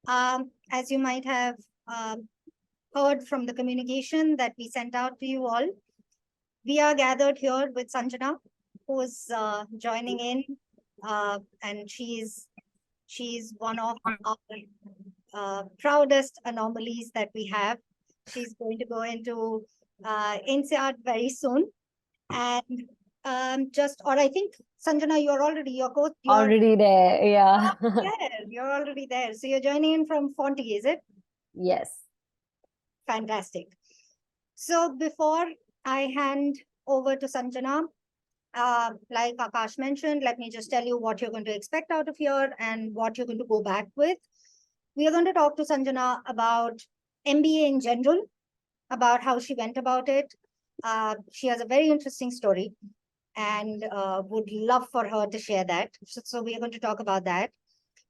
As you might have heard from the communication that we sent out to you all, we are gathered here with Sanjana, who is joining in, and she's one of our proudest anomalies that we have. She's going to go into INSEAD very soon, and or I think Sanjana, you're already there. Yeah. You're already there. So you're joining in from Fonty, is it? Yes. Fantastic. So before I hand over to Sanjana, like Akash mentioned, let me just tell you what you're going to expect out of here and what you're going to go back with. We are going to talk to Sanjana about MBA in general, about how she went about it. She has a very interesting story and would love for her to share that. So we are going to talk about that.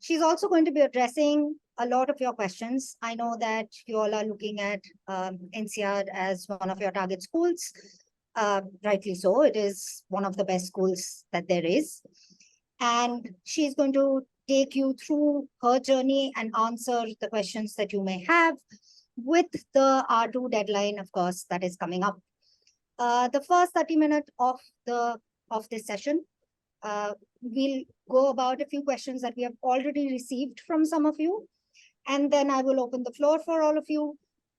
She's also going to be addressing a lot of your questions. I know that you all are looking at INSEAD as one of your target schools. Rightly so. It is one of the best schools that there is. And she's going to take you through her journey and answer the questions that you may have with the R2 deadline, of course, that is coming up. The first 30 minutes of this session, we'll go about a few questions that we have already received from some of you. And then I will open the floor for all of you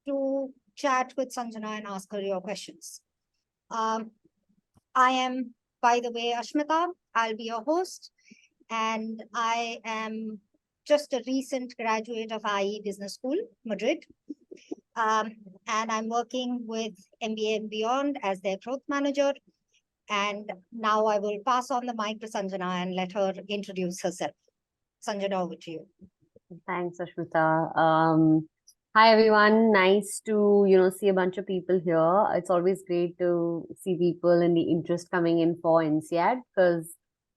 to chat with Sanjana and ask her your questions. I am, by the way, Ashmita. I'll be your host. And I am just a recent graduate of IE Business School, Madrid. And I'm working with MBA and Beyond as their growth manager. And now I will pass on the mic to Sanjana and let her introduce herself. Sanjana, over to you. Thanks, Ashmita. Hi, everyone. Nice to, see a bunch of people here. It's always great to see people and the interest coming in for INSEAD, because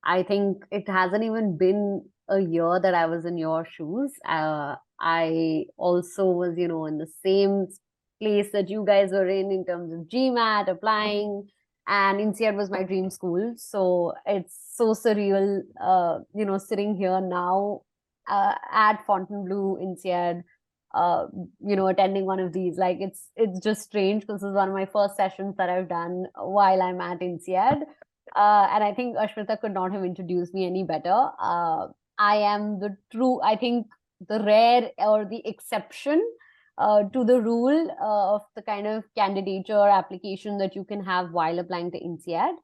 I think it hasn't even been a year that I was in your shoes. I also was, in the same place that you guys were in terms of GMAT, applying, and INSEAD was my dream school. So it's so surreal, sitting here now at Fontainebleau, INSEAD, attending one of these. Like it's just strange because this is one of my first sessions that I've done while I'm at INSEAD. And I think Ashmita could not have introduced me any better. I am I think the rare or the exception to the rule of the kind of candidature application that you can have while applying to INSEAD.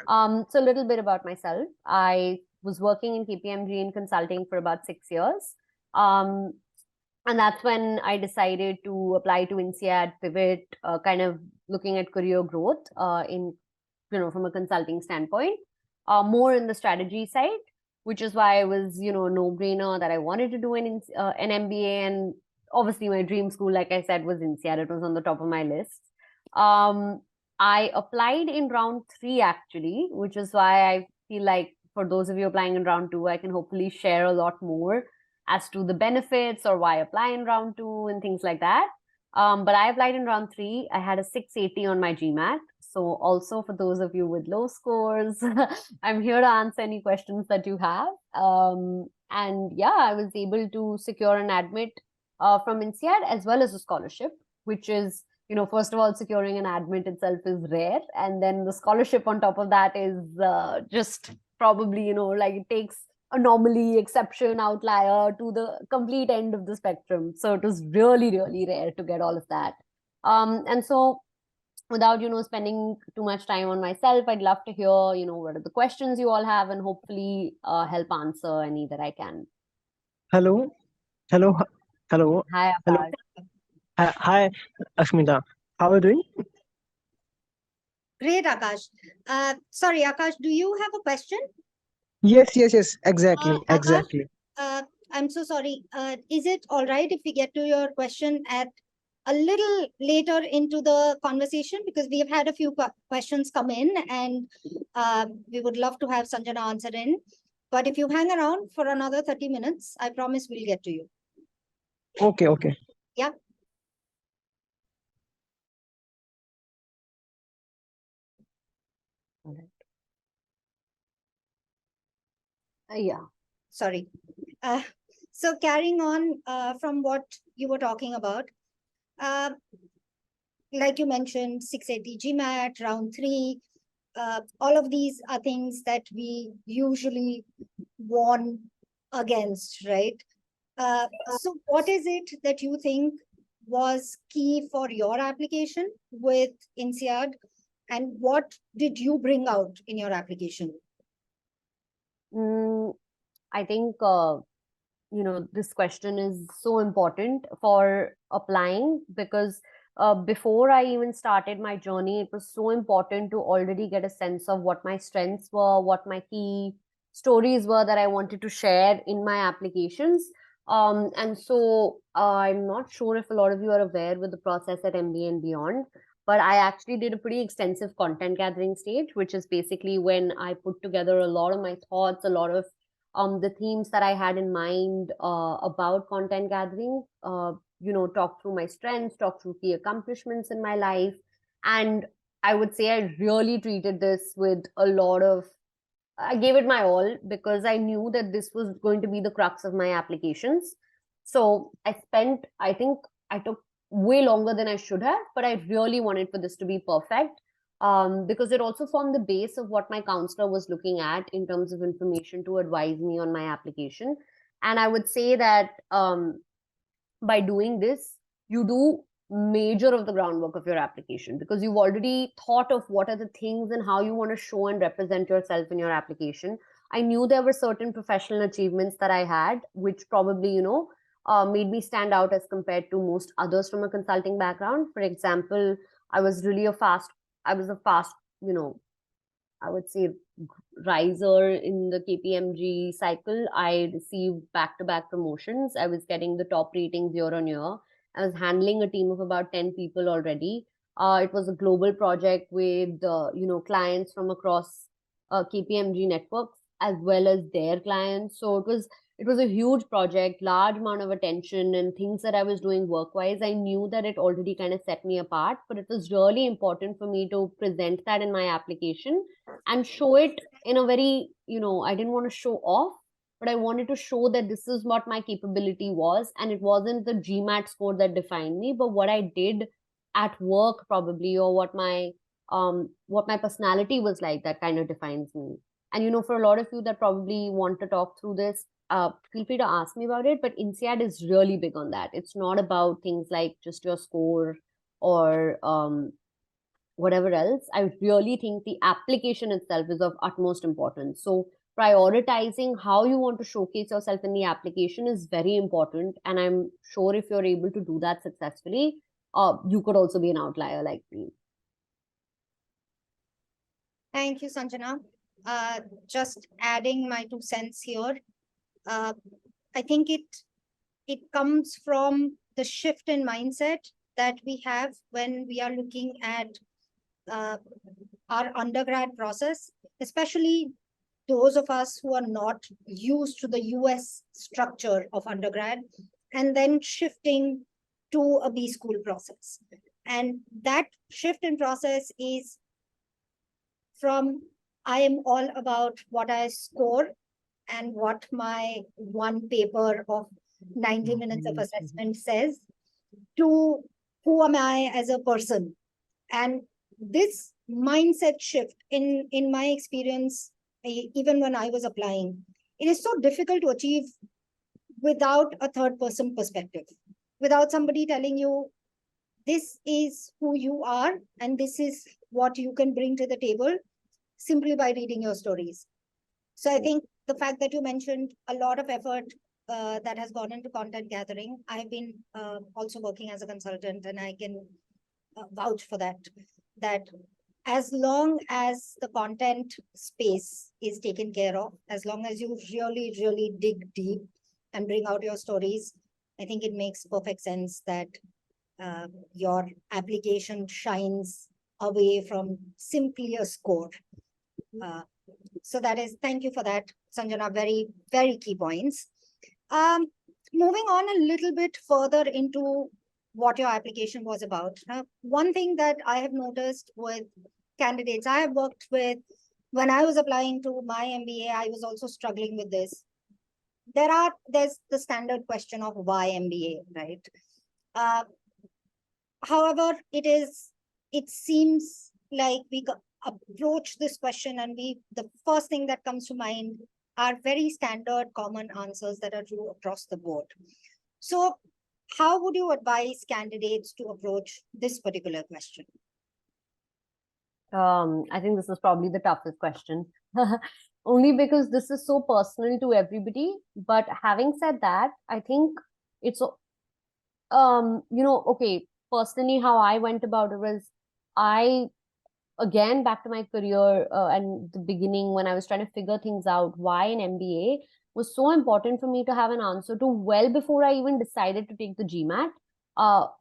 So a little bit about myself. I was working in KPMG in consulting for about 6 years. And that's when I decided to apply to INSEAD, pivot, kind of looking at career growth from a consulting standpoint, more in the strategy side, which is why it was, no-brainer that I wanted to do an MBA. And obviously my dream school, like I said, was INSEAD. It was on the top of my list. I applied in round 3, actually, which is why I feel like for those of you applying in round 2, I can hopefully share a lot more as to the benefits or why apply in round 2 and things like that. But I applied in round 3. I had a 680 on my GMAT. So also for those of you with low scores, I'm here to answer any questions that you have. And yeah, I was able to secure an admit from INSEAD as well as a scholarship, which is, first of all, securing an admit itself is rare. And then the scholarship on top of that is just probably, like it takes anomaly, exception, outlier to the complete end of the spectrum. So it was really, really rare to get all of that. And so without, spending too much time on myself, I'd love to hear, what are the questions you all have and hopefully help answer any that I can. Hello. Hello. Hello. Hi, Akash. Hi, Ashmita. How are you doing? Great, Akash. Sorry, Akash, do you have a question? Yes. Exactly. Akash, Exactly. I'm so sorry. Is it all right if we get to your question at a little later into the conversation? Because we have had a few questions come in and we would love to have Sanjana answer in. But if you hang around for another 30 minutes, I promise we'll get to you. Okay. Yeah. All right. Yeah. Sorry. So carrying on from what you were talking about, uh, like you mentioned, 680 GMAT, round 3, all of these are things that we usually warn against, right? So what is it that you think was key for your application with INSEAD, and what did you bring out in your application? I think this question is so important for applying because before I even started my journey, it was so important to already get a sense of what my strengths were, what my key stories were that I wanted to share in my applications. And so I'm not sure if a lot of you are aware with the process at MBA and beyond, but I actually did a pretty extensive content gathering stage, which is basically when I put together a lot of my thoughts, a lot of the themes that I had in mind about content gathering, talk through my strengths, talk through key accomplishments in my life. And I would say I really treated this with a lot of, I gave it my all because I knew that this was going to be the crux of my applications. So I think I took way longer than I should have, but I really wanted for this to be perfect because it also formed the base of what my counselor was looking at in terms of information to advise me on my application. And I would say that by doing this, you do major of the groundwork of your application because you've already thought of what are the things and how you want to show and represent yourself in your application. I knew there were certain professional achievements that I had, which probably, made me stand out as compared to most others from a consulting background. For example, I was really I was a fast, I would say riser in the KPMG cycle. I received back-to-back promotions. I was getting the top ratings year on year. I was handling a team of about 10 people already. It was a global project with clients from across KPMG networks as well as their clients. So it was a huge project, large amount of attention and things that I was doing work-wise. I knew that it already kind of set me apart, but it was really important for me to present that in my application and show it in a very, I didn't want to show off, but I wanted to show that this is what my capability was. And it wasn't the GMAT score that defined me, but what I did at work probably, or what my personality was like that kind of defines me. And, for a lot of you that probably want to talk through this, feel free to ask me about it. But INSEAD is really big on that. It's not about things like just your score or whatever else. I really think the application itself is of utmost importance. So prioritizing how you want to showcase yourself in the application is very important. And I'm sure if you're able to do that successfully, you could also be an outlier like me. Thank you, Sanjana. Just adding my 2 cents here. I think it comes from the shift in mindset that we have when we are looking at our undergrad process, especially those of us who are not used to the US structure of undergrad, and then shifting to a B school process. And that shift in process is from I am all about what I score and what my one paper of 90 minutes of assessment says, to who am I as a person. And this mindset shift, in my experience, even when I was applying, it is so difficult to achieve without a third person perspective, without somebody telling you this is who you are and this is what you can bring to the table simply by reading your stories. So I think the fact that you mentioned a lot of effort that has gone into content gathering, I've been also working as a consultant, and I can vouch for that, that as long as the content space is taken care of, as long as you really, really dig deep and bring out your stories, I think it makes perfect sense that your application shines away from simply a score. So that is, thank you for that, Sanjana. Very, very key points. Moving on a little bit further into what your application was about. One thing that I have noticed with candidates I have worked with, when I was applying to my MBA, I was also struggling with this. there's the standard question of why MBA, right? However, it seems like approach this question and the first thing that comes to mind are very standard common answers that are true across the board. So how would you advise candidates to approach this particular question? I think this is probably the toughest question. Only because this is so personal to everybody. But having said that, I think it's okay, personally how I went about it was, I again back to my career and the beginning when I was trying to figure things out, why an MBA was so important for me to have an answer to well before I even decided to take the GMAT.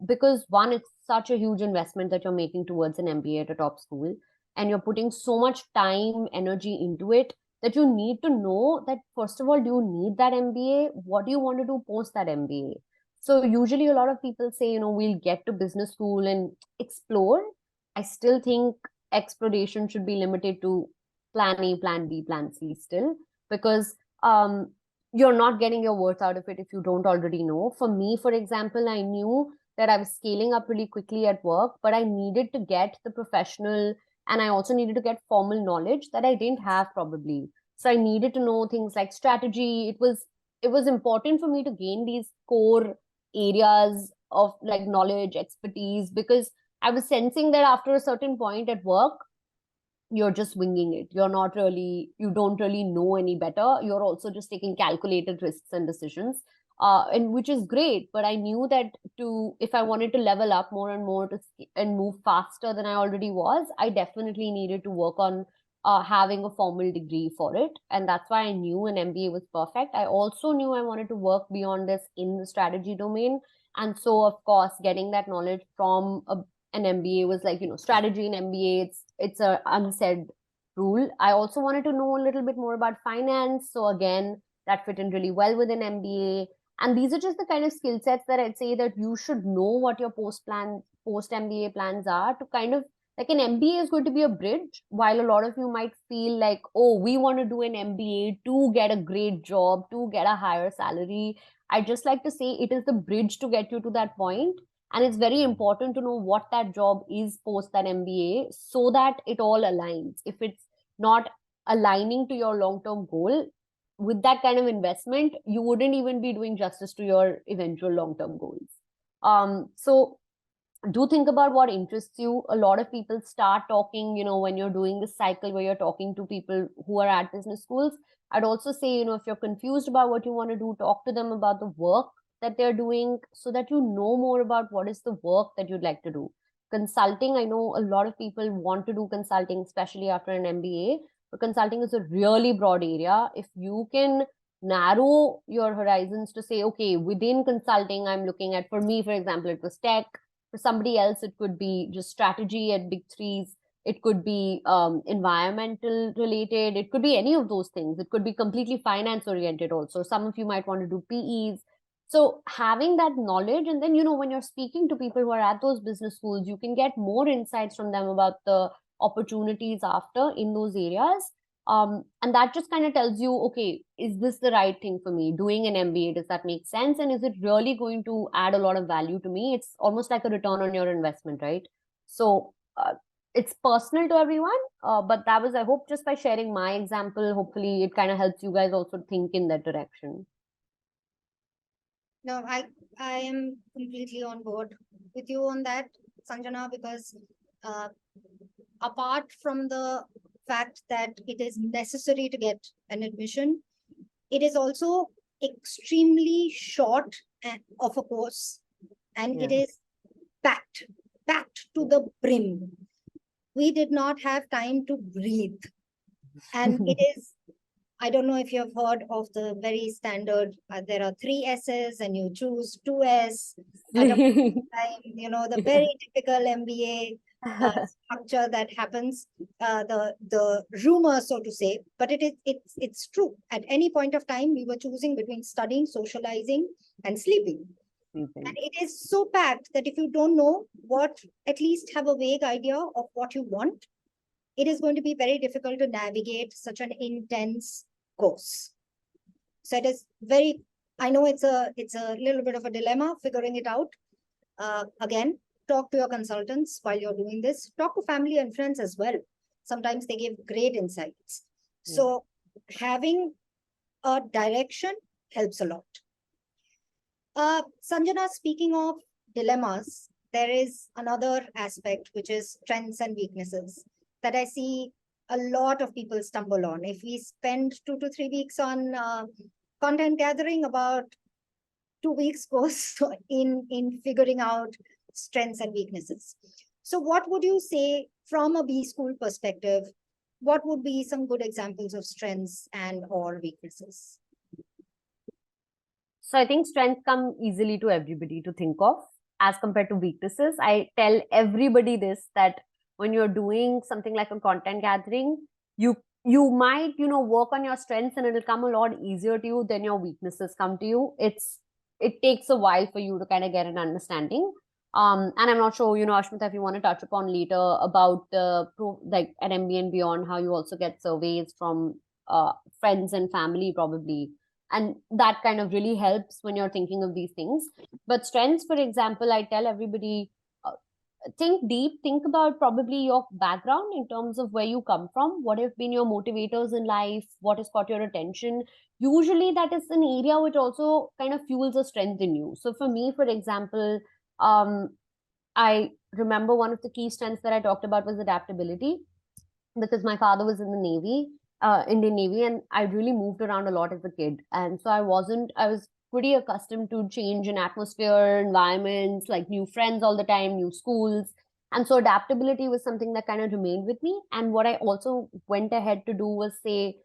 Because one, it's such a huge investment that you're making towards an MBA at a top school, and you're putting so much time, energy into it, that you need to know that first of all, do you need that MBA? What do you want to do post that MBA? So usually a lot of people say, we'll get to business school and explore. I still think exploration should be limited to plan A, plan B, plan C still, because you're not getting your worth out of it if you don't already know. For me, for example, I knew that I was scaling up really quickly at work, but I needed to get the professional and I also needed to get formal knowledge that I didn't have probably. So I needed to know things like strategy. It was important for me to gain these core areas of like knowledge, expertise, because I was sensing that after a certain point at work, you're just winging it. You don't really know any better. You're also just taking calculated risks and decisions, and which is great. But I knew that if I wanted to level up more and more and move faster than I already was, I definitely needed to work on having a formal degree for it. And that's why I knew an MBA was perfect. I also knew I wanted to work beyond this in the strategy domain. And so, of course, getting that knowledge from an MBA was like, strategy in MBA, it's a unsaid rule. I also wanted to know a little bit more about finance. So again, that fit in really well with an MBA. And these are just the kind of skill sets that I'd say that you should know what your post MBA plans are, to kind of like an MBA is going to be a bridge, while a lot of you might feel like, oh, we want to do an MBA to get a great job, to get a higher salary. I just like to say it is the bridge to get you to that point. And it's very important to know what that job is post that MBA so that it all aligns. If it's not aligning to your long-term goal, with that kind of investment, you wouldn't even be doing justice to your eventual long-term goals. So do think about what interests you. A lot of people start talking, when you're doing this cycle where you're talking to people who are at business schools. I'd also say, if you're confused about what you want to do, talk to them about the work that they're doing so that you know more about what is the work that you'd like to do. Consulting, I know a lot of people want to do consulting, especially after an MBA, but consulting is a really broad area. If you can narrow your horizons to say, okay, within consulting, I'm looking at, for me, for example, it was tech. For somebody else, it could be just strategy at big threes. It could be environmental related. It could be any of those things. It could be completely finance oriented also. Some of you might want to do PEs. So having that knowledge, and then, when you're speaking to people who are at those business schools, you can get more insights from them about the opportunities after in those areas. And that just kind of tells you, okay, is this the right thing for me? Doing an MBA, does that make sense? And is it really going to add a lot of value to me? It's almost like a return on your investment, right? So it's personal to everyone. But that was, I hope, just by sharing my example, hopefully it kind of helps you guys also think in that direction. No, I am completely on board with you on that, Sanjana, because apart from the fact that it is necessary to get an admission, it is also extremely short of a course, and it is packed to the brim. We did not have time to breathe. And it is, I don't know if you have heard of the very standard, there are 3 S's and you choose 2S at a point in time, the very typical MBA structure that happens, the rumor, so to say, but it's true. At any point of time, we were choosing between studying, socializing, and sleeping. And it is so packed that if you don't know at least have a vague idea of what you want, it is going to be very difficult to navigate such an intense course. So it is very, I know it's a little bit of a dilemma figuring it out. Again, talk to your consultants while you're doing this. Talk to family and friends as well. Sometimes they give great insights. Yeah. So having a direction helps a lot. Sanjana, speaking of dilemmas, there is another aspect, which is strengths and weaknesses that I see a lot of people stumble on. If we spend 2 to 3 weeks on content gathering, about 2 weeks goes in figuring out strengths and weaknesses. So what would you say from a B school perspective? What would be some good examples of strengths and or weaknesses? So I think strengths come easily to everybody to think of as compared to weaknesses. I tell everybody this, that when you're doing something like a content gathering, you might, work on your strengths and it'll come a lot easier to you than your weaknesses come to you. It takes a while for you to kind of get an understanding. And I'm not sure, Ashmita, if you want to touch upon later about like at MBA and beyond, how you also get surveys from friends and family probably. And that kind of really helps when you're thinking of these things. But strengths, for example, I tell everybody, think deep, think about probably your background in terms of where you come from, what have been your motivators in life, what has caught your attention. Usually that is an area which also kind of fuels a strength in you. So for me, for example, I remember one of the key strengths that I talked about was adaptability, because my father was in the Navy, Indian Navy, and I really moved around a lot as a kid. And so I was pretty accustomed to change in atmosphere, environments, like new friends all the time, new schools. And so adaptability was something that kind of remained with me. And what I also went ahead to do was say,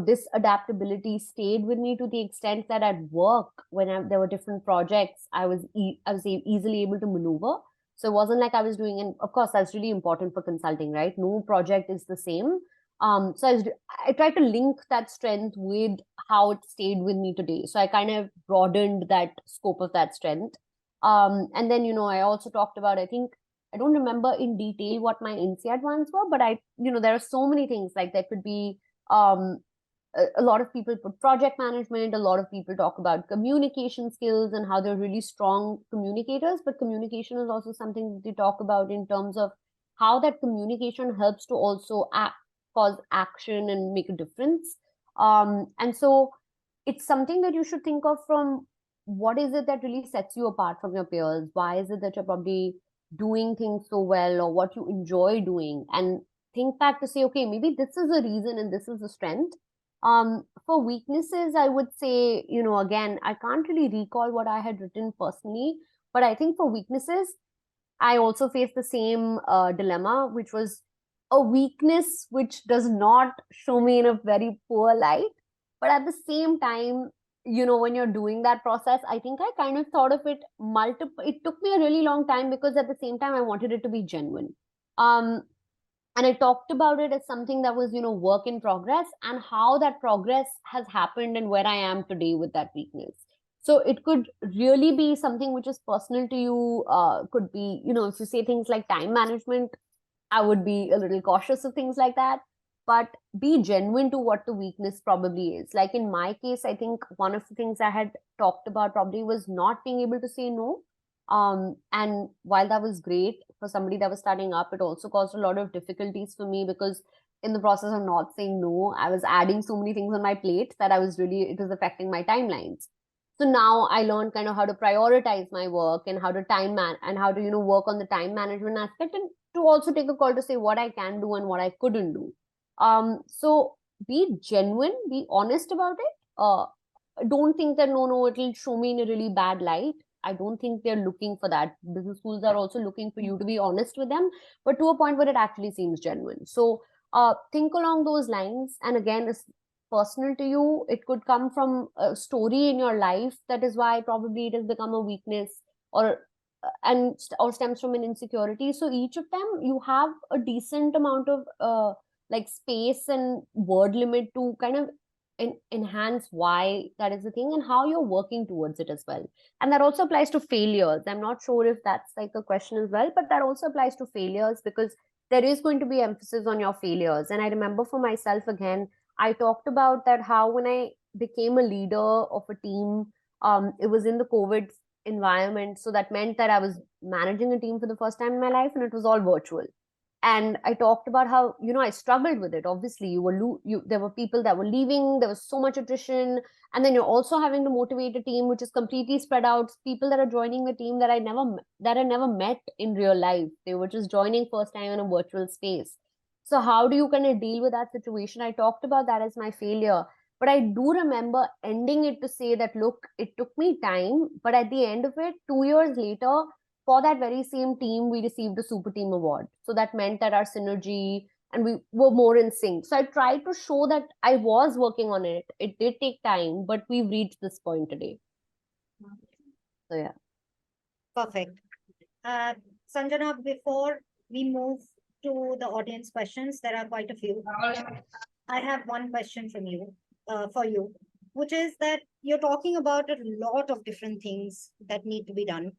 this adaptability stayed with me to the extent that at work, when there were different projects, I was easily able to maneuver. So it wasn't like I was doing, and of course, that's really important for consulting, right? No project is the same. So I tried to link that strength with how it stayed with me today. So I kind of broadened that scope of that strength. And then, I also talked about, I think, I don't remember in detail what my INSEAD ones were, but there are so many things, like there could be, a lot of people put project management, a lot of people talk about communication skills and how they're really strong communicators, but communication is also something that they talk about in terms of how that communication helps to also cause action and make a difference. And so it's something that you should think of from what is it that really sets you apart from your peers? Why is it that you're probably doing things so well, or what you enjoy doing? And think back to say, okay, maybe this is a reason and this is a strength. For weaknesses, I would say, again, I can't really recall what I had written personally, but I think for weaknesses, I also faced the same dilemma, which was a weakness which does not show me in a very poor light. But at the same time, when you're doing that process, I think I kind of thought of it it took me a really long time, because at the same time, I wanted it to be genuine. And I talked about it as something that was, work in progress, and how that progress has happened and where I am today with that weakness. So it could really be something which is personal to you. Could be, if you say things like time management, I would be a little cautious of things like that. But be genuine to what the weakness probably is. Like in my case, I think one of the things I had talked about probably was not being able to say no. And while that was great for somebody that was starting up, it also caused a lot of difficulties for me, because in the process of not saying no, I was adding so many things on my plate that it was affecting my timelines. So now I learned kind of how to prioritize my work, and how to and how to, work on the time management aspect, and to also take a call to say what I can do and what I couldn't do. So be genuine, be honest about it. Don't think that no, it'll show me in a really bad light. I don't think they're looking for that. Business schools are also looking for you to be honest with them, but to a point where it actually seems genuine. So think along those lines. And again, it's personal to you. It could come from a story in your life. That is why probably it has become a weakness, or stems from an insecurity. So each of them, you have a decent amount of like space and word limit to kind of enhance why that is the thing, and how you're working towards it as well. And that also applies to failures. I'm not sure if that's like a question as well, but that also applies to failures, because there is going to be emphasis on your failures. And I remember for myself, again, I talked about that, how when I became a leader of a team. It was in the COVID environment. So that meant that I was managing a team for the first time in my life, and it was all virtual. And I talked about how, I struggled with it. Obviously, there were people that were leaving, there was so much attrition, and then you're also having to motivate a team which is completely spread out. People that are joining the team that I never met in real life. They were just joining first time in a virtual space. So how do you kind of deal with that situation? I talked about that as my failure, but I do remember ending it to say that, look, it took me time, but at the end of it, 2 years later, for that very same team, we received a super team award. So that meant that our synergy and we were more in sync. So I tried to show that I was working on it. It did take time, but we've reached this point today. So yeah. Perfect. Sanjana, before we move to the audience questions, there are quite a few. I have one question from you, for you, which is that you're talking about a lot of different things that need to be done.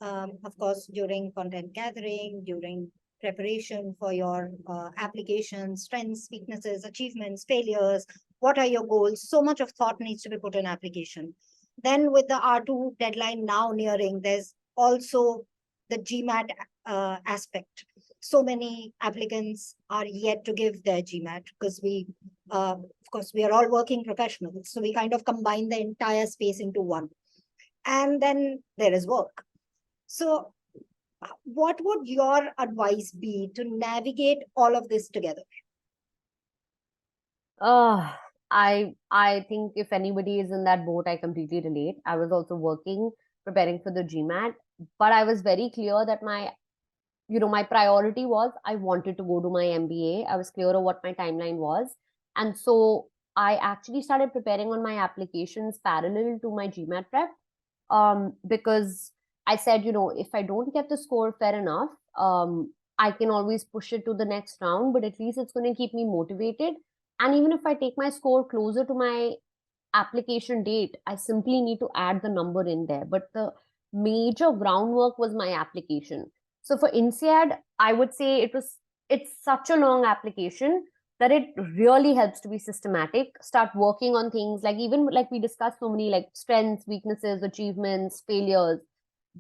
Of course, during content gathering, during preparation for your applications, strengths, weaknesses, achievements, failures, what are your goals? So much of thought needs to be put in application. Then with the R2 deadline now nearing, there's also the GMAT aspect. So many applicants are yet to give their GMAT because of course, we are all working professionals. So we kind of combine the entire space into one. And then there is work. So what would your advice be to navigate all of this together? I think if anybody is in that boat, I completely relate. I was also working, preparing for the GMAT, but I was very clear that my priority was I wanted to go to my MBA. I was clear of what my timeline was. And so I actually started preparing on my applications parallel to my GMAT prep. Because I said, if I don't get the score fair enough, I can always push it to the next round, but at least it's going to keep me motivated. And even if I take my score closer to my application date, I simply need to add the number in there. But the major groundwork was my application. So for INSEAD, I would say it's such a long application that it really helps to be systematic, start working on things like, even like we discussed, so many like strengths, weaknesses, achievements, failures.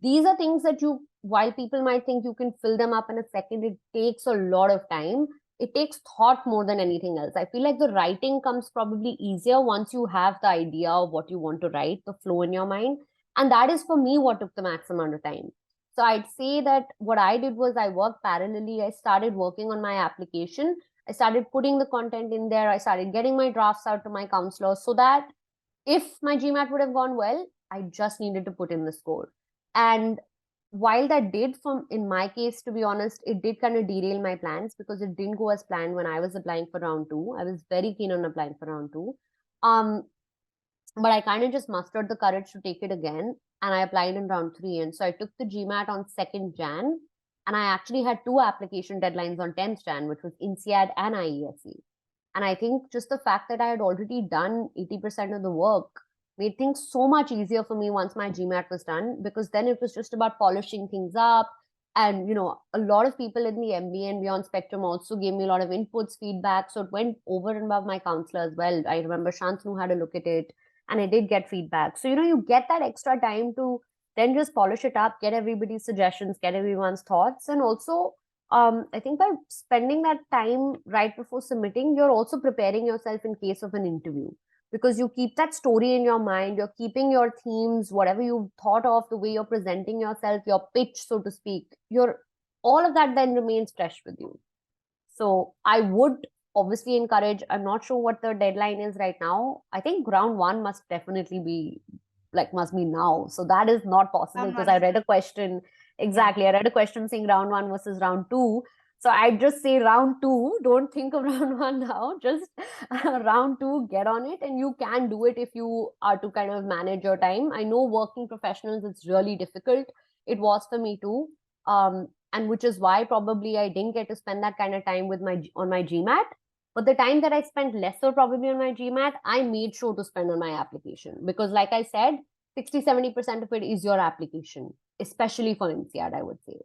These are things that while people might think you can fill them up in a second, it takes a lot of time. It takes thought more than anything else. I feel like the writing comes probably easier once you have the idea of what you want to write, the flow in your mind. And that is for me what took the maximum amount of time. So I'd say that what I did was I worked parallelly. I started working on my application. I started putting the content in there. I started getting my drafts out to my counselor so that if my GMAT would have gone well, I just needed to put in the score. And while that did, in my case, to be honest, it did kind of derail my plans because it didn't go as planned when I was applying for round 2. I was very keen on applying for round 2. But I kind of just mustered the courage to take it again, and I applied in round 3. And so I took the GMAT on 2nd Jan, and I actually had 2 application deadlines on 10th Jan, which was INSEAD and IESE. And I think just the fact that I had already done 80% of the work made things so much easier for me once my GMAT was done, because then it was just about polishing things up. And, a lot of people in the MBA and beyond spectrum also gave me a lot of inputs, feedback. So it went over and above my counselor as well. I remember Shantanu had a look at it, and I did get feedback. So, you get that extra time to then just polish it up, get everybody's suggestions, get everyone's thoughts. And also, I think by spending that time right before submitting, you're also preparing yourself in case of an interview, because you keep that story in your mind. You're keeping your themes, whatever you've thought of, the way you're presenting yourself, your pitch, so to speak, all of that then remains fresh with you. So I would obviously encourage, I'm not sure what the deadline is right now. I think round 1 must definitely be must be now. So that is not possible because I read a question. Exactly. Yeah. I read a question saying round 1 versus round 2. So I just say round 2, don't think of round 1 now, just round 2, get on it. And you can do it if you are to kind of manage your time. I know working professionals, it's really difficult. It was for me too. And which is why probably I didn't get to spend that kind of time on my GMAT. But the time that I spent lesser probably on my GMAT, I made sure to spend on my application. Because like I said, 60-70% of it is your application, especially for INSEAD, I would say.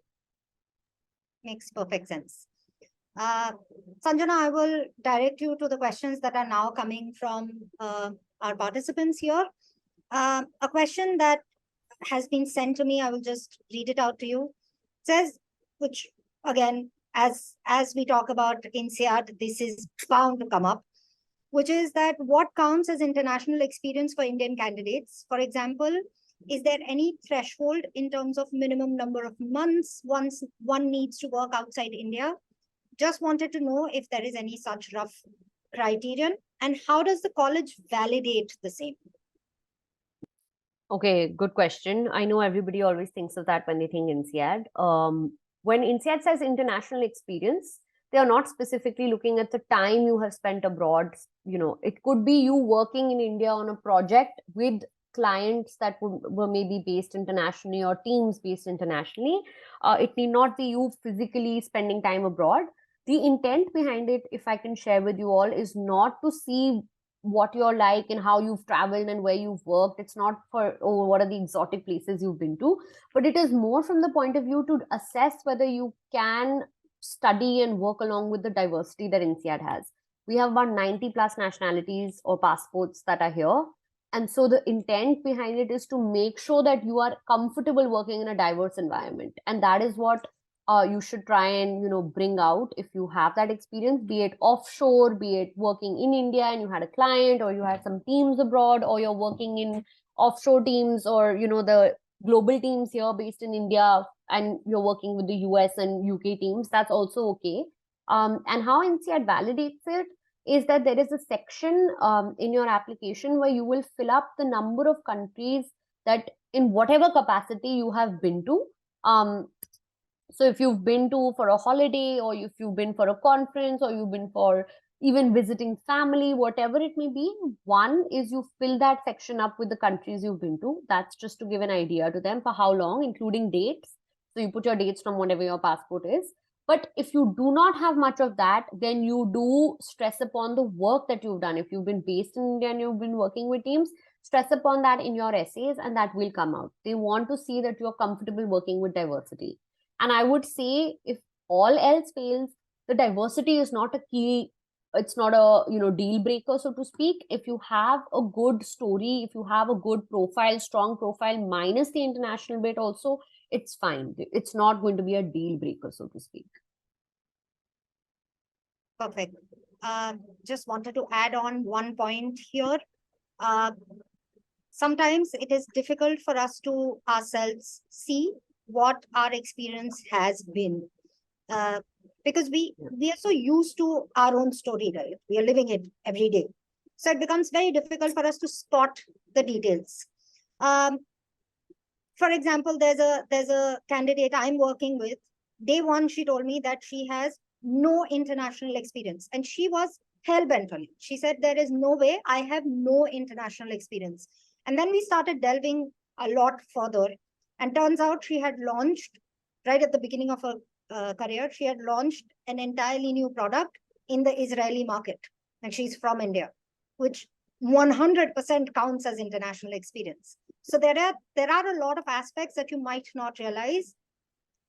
Makes perfect sense. Sanjana, I will direct you to the questions that are now coming from our participants here. A question that has been sent to me, I will just read it out to you. It says, which again, as we talk about INSEAD, this is bound to come up, which is that what counts as international experience for Indian candidates? For example, is there any threshold in terms of minimum number of months once one needs to work outside India? Just wanted to know if there is any such rough criterion, and how does the college validate the same? Okay, good question. I know everybody always thinks of that when they think INSEAD. When INSEAD says international experience, they are not specifically looking at the time you have spent abroad. It could be you working in India on a project with clients that were maybe based internationally or teams based internationally. It need not be you physically spending time abroad. The intent behind it, if I can share with you all, is not to see what you're like and how you've traveled and where you've worked. It's not for, oh, what are the exotic places you've been to, but it is more from the point of view to assess whether you can study and work along with the diversity that INSEAD has. We have about 90 plus nationalities or passports that are here. And so the intent behind it is to make sure that you are comfortable working in a diverse environment. And that is what you should try and bring out if you have that experience, be it offshore, be it working in India and you had a client, or you had some teams abroad, or you're working in offshore teams, or the global teams here based in India and you're working with the US and UK teams. That's also okay. And how INSEAD validates it is that there is a section in your application where you will fill up the number of countries that in whatever capacity you have been to. So if you've been to for a holiday, or if you've been for a conference, or you've been for even visiting family, whatever it may be, one is you fill that section up with the countries you've been to. That's just to give an idea to them for how long, including dates. So you put your dates from whatever your passport is. But if you do not have much of that, then you do stress upon the work that you've done. If you've been based in India and you've been working with teams, stress upon that in your essays, and that will come out. They want to see that you're comfortable working with diversity. And I would say, if all else fails, the diversity is not a key. It's not a deal breaker, so to speak. If you have a good story, if you have a good profile, strong profile, minus the international bit also, it's fine. It's not going to be a deal breaker, so to speak. Perfect. Just wanted to add on one point here. Sometimes it is difficult for us to ourselves see what our experience has been, because we are so used to our own story, right? We are living it every day, so it becomes very difficult for us to spot the details. For example, there's a candidate I'm working with. Day one, she told me that she has no international experience, and she was hell-bent on it. She said, there is no way, I have no international experience. And then we started delving a lot further, and turns out she had launched, right at the beginning of her career, she had launched an entirely new product in the Israeli market. And she's from India, which 100% counts as international experience. So there are a lot of aspects that you might not realize.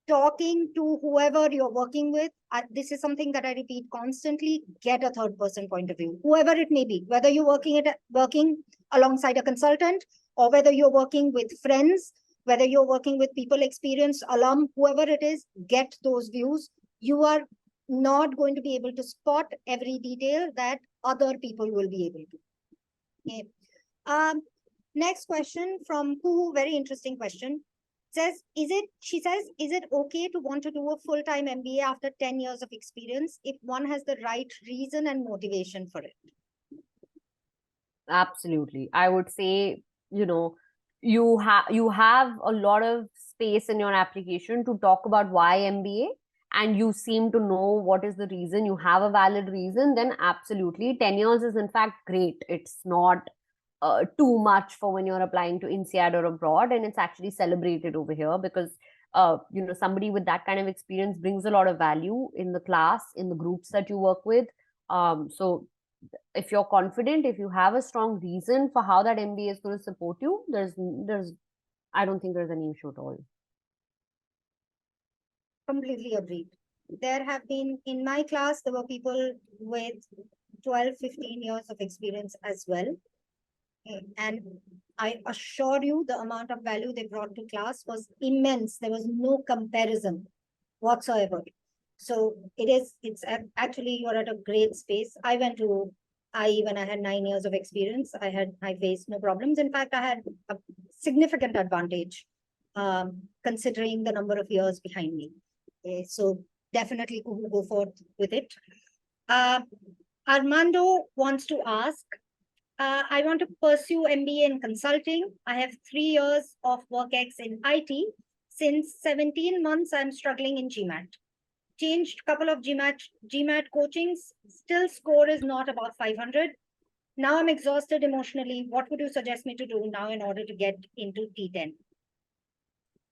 Talking to whoever you're working with, this is something that I repeat constantly: get a third person point of view, whoever it may be, whether you're working alongside a consultant, or whether you're working with friends, whether you're working with people experienced, alum, whoever it is, get those views. You are not going to be able to spot every detail that other people will be able to. Okay. Next question from Kuhu, very interesting question. She says, is it okay to want to do a full-time MBA after 10 years of experience if one has the right reason and motivation for it? Absolutely. I would say, you have a lot of space in your application to talk about why MBA, and you seem to know what is the reason, you have a valid reason, then absolutely 10 years is in fact great. It's not too much for when you're applying to INSEAD or abroad, and it's actually celebrated over here because somebody with that kind of experience brings a lot of value in the class, in the groups that you work with. So if you're confident, if you have a strong reason for how that MBA is going to support you, I don't think there's any issue at all. Completely agreed. there have been, in my class, there were people with 12, 15 years of experience as well. And I assure you, the amount of value they brought to class was immense. There was no comparison whatsoever. So actually, you're at a great space. I had 9 years of experience. I faced no problems. In fact, I had a significant advantage, considering the number of years behind me. So definitely go forth with it. Armando wants to ask, I want to pursue MBA in consulting. I have 3 years of work ex in IT. Since 17 months, I'm struggling in GMAT. Changed couple of GMAT coachings. Still score is not above 500. Now I'm exhausted emotionally. What would you suggest me to do now in order to get into T10?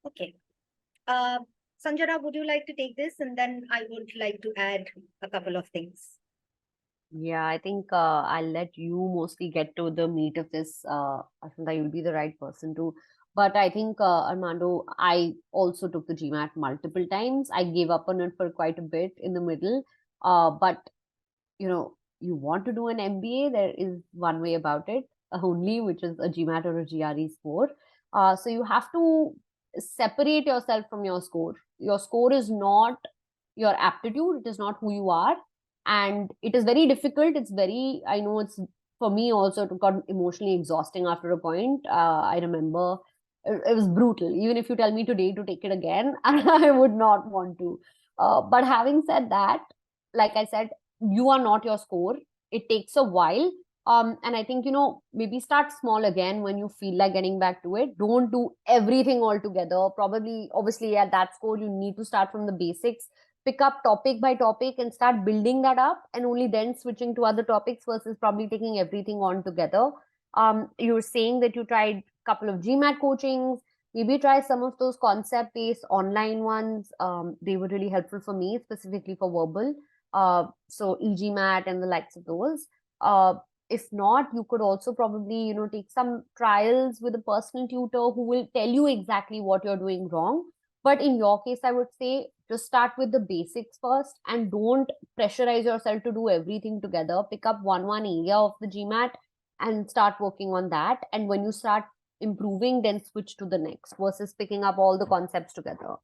Okay. Sanjana, would you like to take this? And then I would like to add a couple of things. Yeah, I think I'll let you mostly get to the meat of this. Ashwinta, you'll be the right person to. But I think, Armando, I also took the GMAT multiple times. I gave up on it for quite a bit in the middle. But, you want to do an MBA, there is one way about it only, which is a GMAT or a GRE score. So you have to separate yourself from your score. Your score is not your aptitude, it is not who you are. And it is very difficult. I know it's for me also, it got emotionally exhausting after a point. I remember it was brutal. Even if you tell me today to take it again, I would not want to. But having said that, like I said, you are not your score. It takes a while. And I think, maybe start small again when you feel like getting back to it. Don't do everything all together. Probably, obviously, at that score, you need to start from the basics, pick up topic by topic and start building that up, and only then switching to other topics versus probably taking everything on together. You're saying that you tried a couple of GMAT coachings. Maybe try some of those concept based online ones. They were really helpful for me, specifically for verbal. So EGMAT and the likes of those. If not, you could also probably, take some trials with a personal tutor who will tell you exactly what you're doing wrong. But in your case, I would say just start with the basics first and don't pressurize yourself to do everything together. Pick up one area of the GMAT and start working on that. And when you start improving, then switch to the next versus picking up all the concepts together.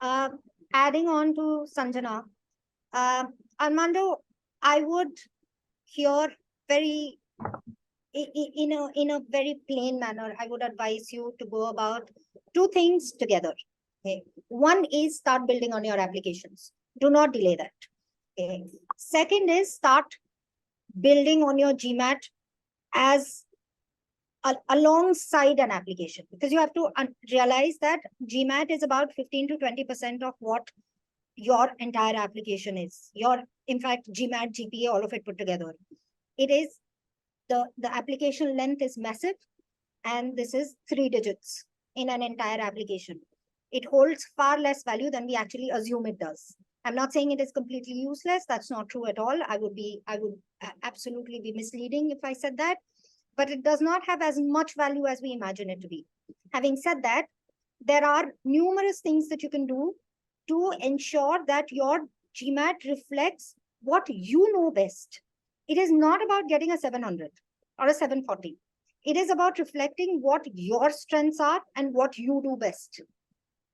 Adding on to Sanjana, Armando, I would here very in a very plain manner, I would advise you to go about two things together. Okay. One is start building on your applications. Do not delay that. Okay. Second is start building on your GMAT as alongside an application, because you have to realize that GMAT is about 15 to 20% of what your entire application is. In fact, GMAT, GPA, all of it put together. It is the application length is massive, and this is 3 digits in an entire application. It holds far less value than we actually assume it does. I'm not saying it is completely useless. That's not true at all. I would absolutely be misleading if I said that, but it does not have as much value as we imagine it to be. Having said that, there are numerous things that you can do to ensure that your GMAT reflects what you know best. It is not about getting a 700 or a 740. It is about reflecting what your strengths are and what you do best.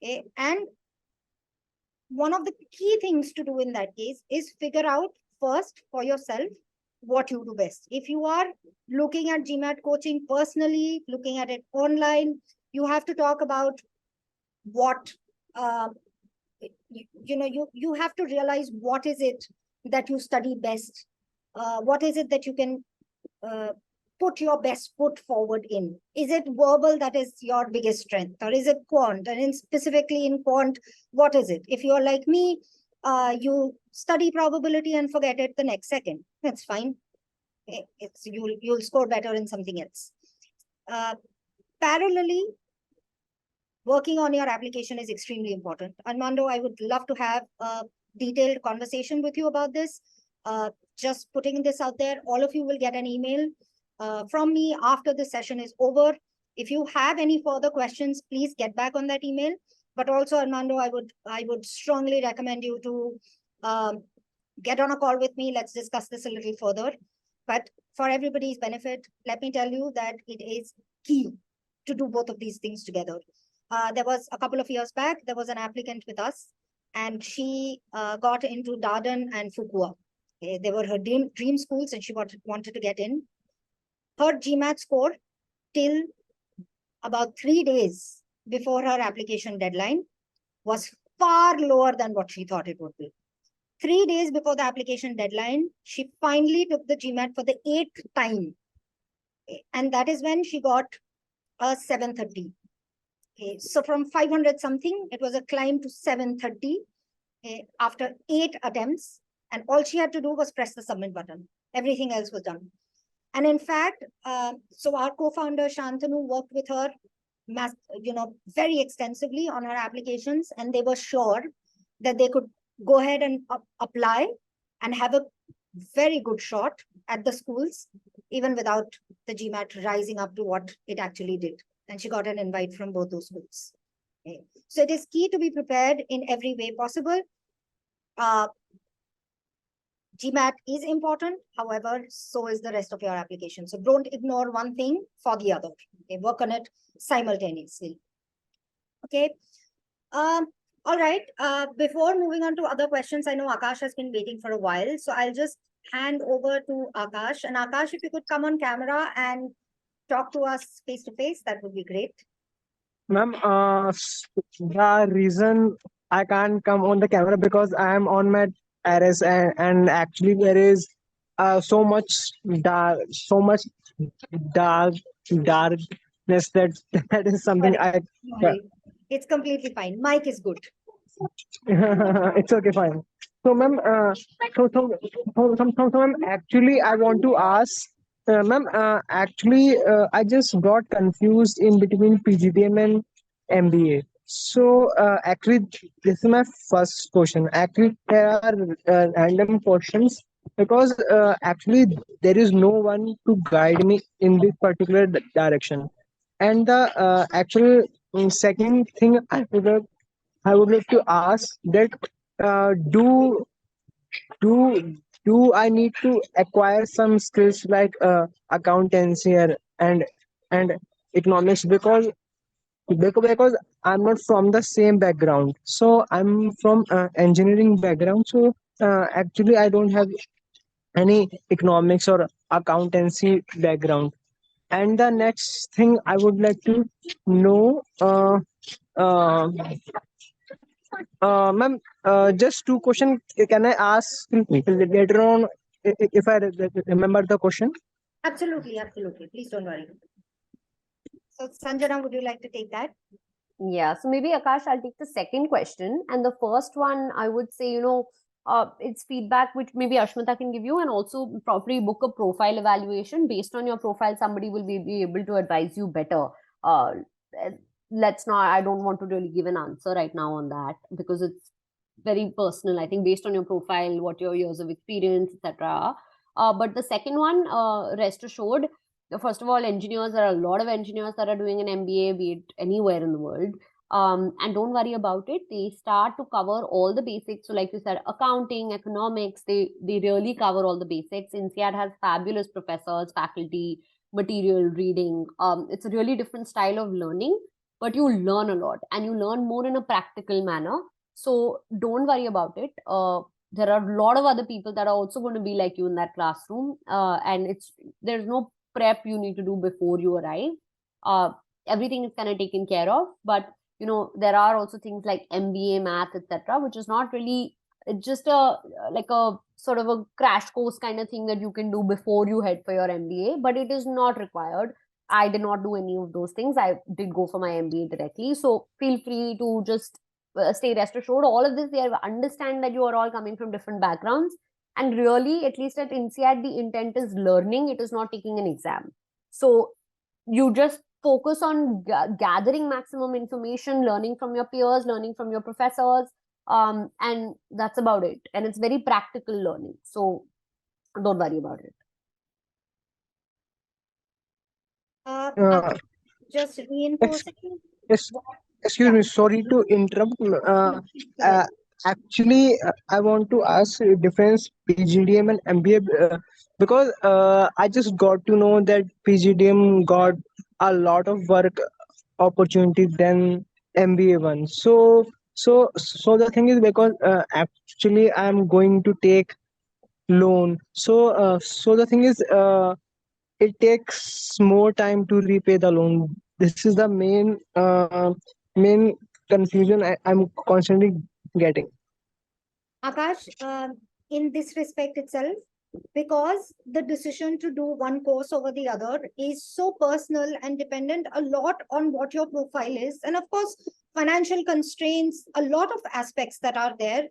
Okay? And one of the key things to do in that case is figure out first for yourself what you do best. If you are looking at GMAT coaching personally, looking at it online, you have to talk about what, you have to realize what is it that you study best. What is it that you can put your best foot forward in? Is it verbal that is your biggest strength, or is it quant? And specifically in quant, what is it? If you're like me, you study probability and forget it the next second. That's fine. You'll score better in something else. Parallelly, working on your application is extremely important. Armando, I would love to have a detailed conversation with you about this. Just putting this out there, all of you will get an email from me after the session is over. If you have any further questions, please get back on that email. But also, Armando, I would strongly recommend you to get on a call with me. Let's discuss this a little further. But for everybody's benefit, let me tell you that it is key to do both of these things together. There was a couple of years back, there was an applicant with us, and she got into Darden and Fuqua. Okay, they were her dream schools, and she wanted to get in. Her GMAT score till about 3 days before her application deadline was far lower than what she thought it would be. 3 days before the application deadline, she finally took the GMAT for the 8th time. Okay, and that is when she got a 730. Okay, so from 500 something, it was a climb to 730 after 8 attempts. And all she had to do was press the submit button. Everything else was done. And in fact, so our co-founder Shantanu worked with her, very extensively on her applications, and they were sure that they could go ahead and apply and have a very good shot at the schools, even without the GMAT rising up to what it actually did. And she got an invite from both those schools. Okay. So it is key to be prepared in every way possible. GMAT is important. However, so is the rest of your application. So don't ignore one thing for the other. Okay, work on it simultaneously. Okay. All right. Before moving on to other questions, I know Akash has been waiting for a while. So I'll just hand over to Akash. And Akash, if you could come on camera and talk to us face to face, that would be great. Ma'am, the reason I can't come on the camera because I am on my terrace, and actually there is so much dark darkness that is something Sorry. I Sorry. It's completely fine. Mic is good. it's okay, fine. So, ma'am, ma'am, actually, I want to ask, ma'am, I just got confused in between PGDM and MBA. So, actually, this is my first question. Actually, there are random questions because actually there is no one to guide me in this particular direction. And the actual second thing I would like to ask that do do do I need to acquire some skills like accountancy and economics because I'm not from the same background. So I'm from engineering background. So actually I don't have any economics or accountancy background. And the next thing I would like to know. Uh, Ma'am, just two questions. Can I ask later on if I remember the question? Absolutely, absolutely. Please don't worry. So Sanjana, would you like to take that? Yeah, so maybe Akash, I'll take the second question. And the first one, I would say, it's feedback which maybe Ashmita can give you, and also probably book a profile evaluation. Based on your profile, somebody will be able to advise you better. Uh, let's not, I don't want to really give an answer right now on that because it's very personal. I think based on your profile, what your years of experience, etc. But the second one, rest assured, first of all, engineers, there are a lot of engineers that are doing an MBA, be it anywhere in the world. And don't worry about it. They start to cover all the basics. So like you said, accounting, economics, they really cover all the basics. INSEAD has fabulous professors, faculty, material, reading. It's a really different style of learning, but you learn a lot and you learn more in a practical manner. So don't worry about it. There are a lot of other people that are also going to be like you in that classroom. And there's no prep you need to do before you arrive. Everything is kind of taken care of, but there are also things like MBA math, etc., which is not really, it's just like a sort of a crash course kind of thing that you can do before you head for your MBA, but it is not required. I did not do any of those things. I did go for my MBA directly, so feel free to just stay rest assured. All of this, they understand that you are all coming from different backgrounds. And really, at least at INSEAD, the intent is learning. It is not taking an exam. So you just focus on gathering maximum information, learning from your peers, learning from your professors. And that's about it. And it's very practical learning. So don't worry about it. Just reinforcing Yes. what Excuse Yeah. me, sorry to interrupt. Go ahead. Actually, I want to ask difference PGDM and MBA because I just got to know that PGDM got a lot of work opportunity than MBA one. So the thing is because actually I'm going to take loan. So the thing is it takes more time to repay the loan. This is the main confusion I'm constantly getting. Akash, in this respect itself, because the decision to do one course over the other is so personal and dependent a lot on what your profile is, and of course, financial constraints, a lot of aspects that are there.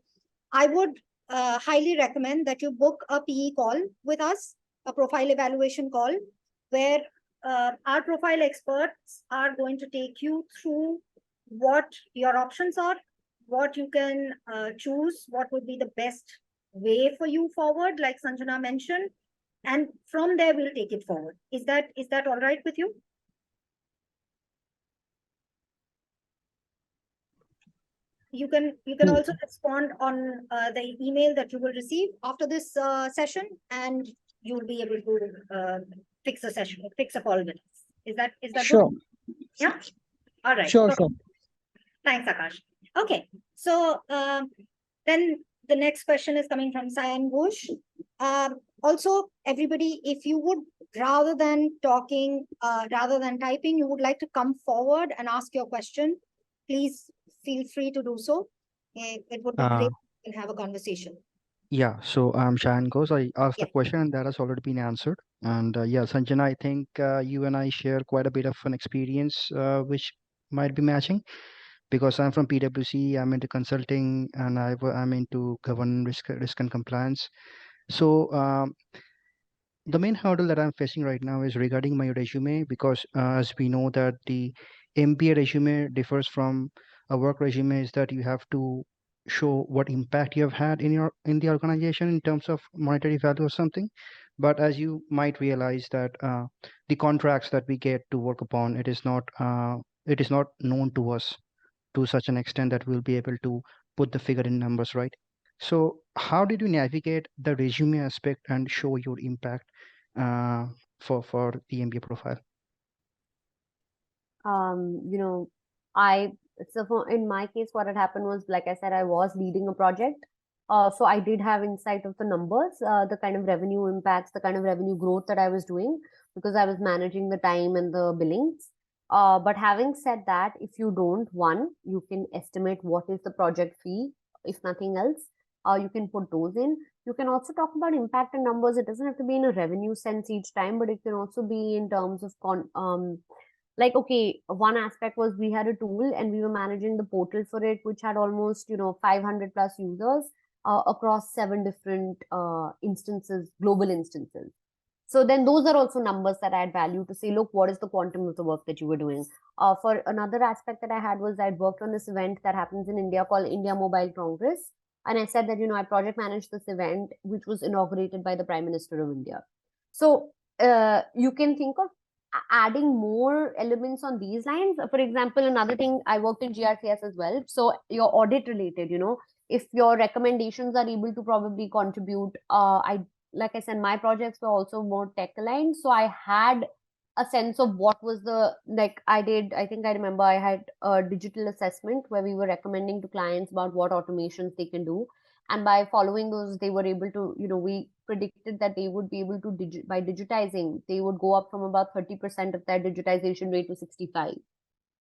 I would highly recommend that you book a PE call with us, a profile evaluation call, where our profile experts are going to take you through what your options are, what you can choose, what would be the best way for you forward, like Sanjana mentioned, and from there we'll take it forward. Is that all right with you? You can Hmm. also respond on the email that you will receive after this session, and you'll be able to fix a session, fix a call with us. Is that good? Sure, Yeah. All right. sure, Perfect. sure. Thanks, Akash. Okay. So then the next question is coming from Sayan Ghosh. Also, everybody, if you would, rather than talking, rather than typing, you would like to come forward and ask your question, please feel free to do so. It would be Uh, great to have a conversation. yeah, so Shahan goes. I asked the Yeah. question and that has already been answered. And yeah, Sanjana, I think you and I share quite a bit of an experience which might be matching because I'm from PwC, I'm into consulting, and I'm into governance, risk and compliance. So the main hurdle that I'm facing right now is regarding my resume because as we know that the MBA resume differs from a work resume is that you have to show what impact you have had in the organization in terms of monetary value or something. But as you might realize that the contracts that we get to work upon, it is not known to us to such an extent that we'll be able to put the figure in numbers, right? So, how did you navigate the resume aspect and show your impact uh, for the MBA profile? You know, I in my case, what had happened was, like I said, I was leading a project. So I did have insight of the numbers, the kind of revenue impacts, the kind of revenue growth that I was doing because I was managing the time and the billings. But having said that, if you don't, one, you can estimate what is the project fee, if nothing else. You can put those in. You can also talk about impact and numbers. It doesn't have to be in a revenue sense each time, but it can also be in terms of like, okay, one aspect was we had a tool and we were managing the portal for it, which had almost 500 plus users across 7 different instances, global instances. So then those are also numbers that add value to say, look, what is the quantum of the work that you were doing? For another aspect that I had was I'd worked on this event that happens in India called India Mobile Congress. And I said that, I project managed this event, which was inaugurated by the Prime Minister of India. So you can think of adding more elements on these lines. For example, another thing, I worked in GRCS as well. So your audit related, if your recommendations are able to probably contribute, like I said, my projects were also more tech aligned. So I had a sense of what was I think I remember I had a digital assessment where we were recommending to clients about what automations they can do. And by following those, they were able to, we predicted that they would be able to, by digitizing, they would go up from about 30% of their digitization rate to 65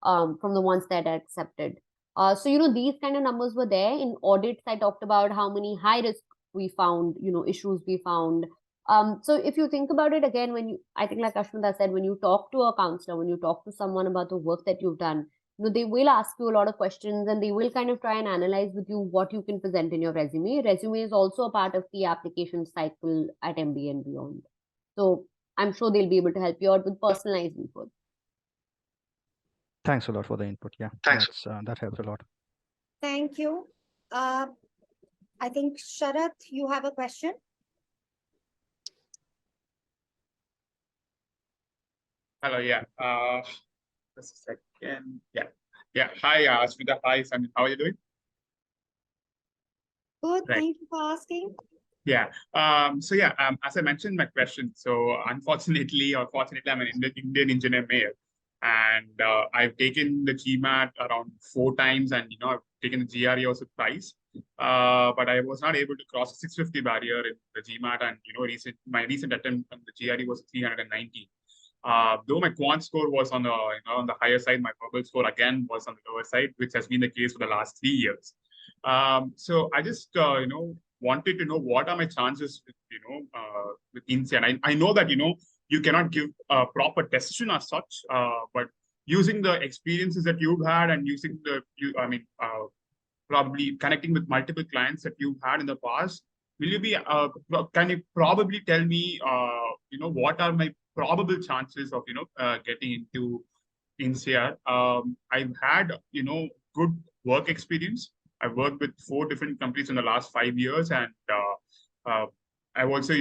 from the ones that are accepted. So, these kind of numbers were there. In audits, I talked about how many high risk we found, issues we found. So if you think about it again, I think like Ashmita said, when you talk to a counselor, when you talk to someone about the work that you've done, they will ask you a lot of questions and they will kind of try and analyze with you what you can present in your resume. Resume is also a part of the application cycle at MBA and beyond. So I'm sure they'll be able to help you out with personalized input. Thanks a lot for the input. Yeah, Thanks. that helps a lot. Thank you. I think Sharath, you have a question. Hello, yeah. Just a second. Yeah. Yeah. Hi, Smita. Hi, Sanjay. How are you doing? Good, Right. thank you for asking. Yeah. As I mentioned in my question, so unfortunately or fortunately, I'm an Indian engineer male, and I've taken the GMAT around 4 times, and I've taken the GRE also twice. But I was not able to cross the 650 barrier in the GMAT, and my recent attempt on the GRE was 390. Though my quant score was on the on the higher side, my verbal score again was on the lower side, which has been the case for the last 3 years. So I just wanted to know what are my chances with with INSEAD. I know that you cannot give a proper decision as such, but using the experiences that you've had and using probably connecting with multiple clients that you've had in the past, will you be can you probably tell me what are my probable chances of getting into INSEAD? I've had good work experience. I've worked with 4 different companies in the last 5 years, and I've also